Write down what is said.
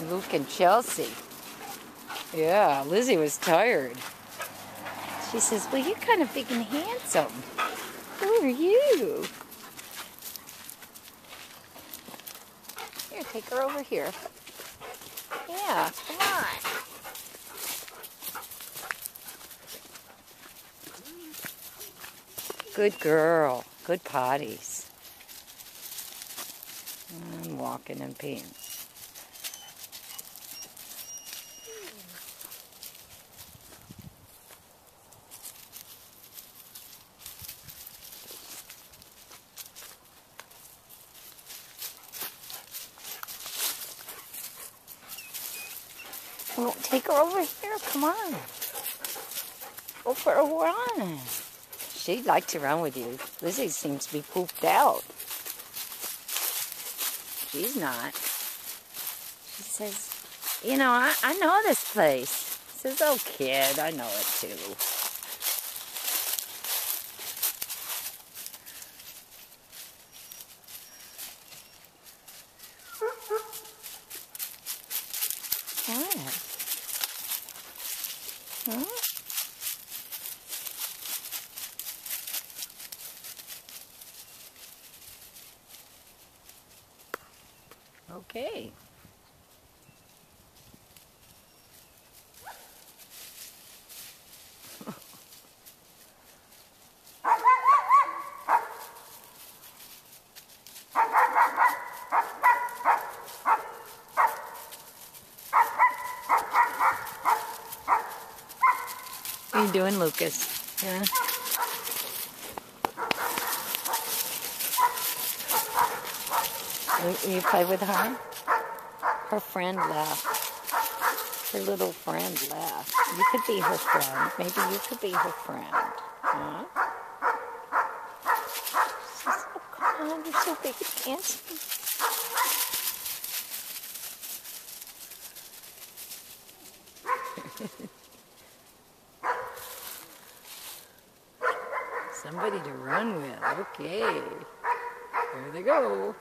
Luke and Chelsea. Yeah, Lizzie was tired. She says, well, you're kind of big and handsome. Who are you? Here, take her over here. Yeah, come on. Good girl. Good potties. I'm walking in pants. Well, take her over here. Come on. Go for a run. She'd like to run with you. Lizzie seems to be pooped out. She's not. She says, you know, I know this place. She says, oh, kid, I know it too. What? Huh? Okay. What are you doing, Lucas? Yeah. You play with her? Her friend left. Her little friend left. You could be her friend. Maybe you could be her friend. Huh? She says, oh, come on, you're so big and handsome. Somebody to run with. Okay. There they go.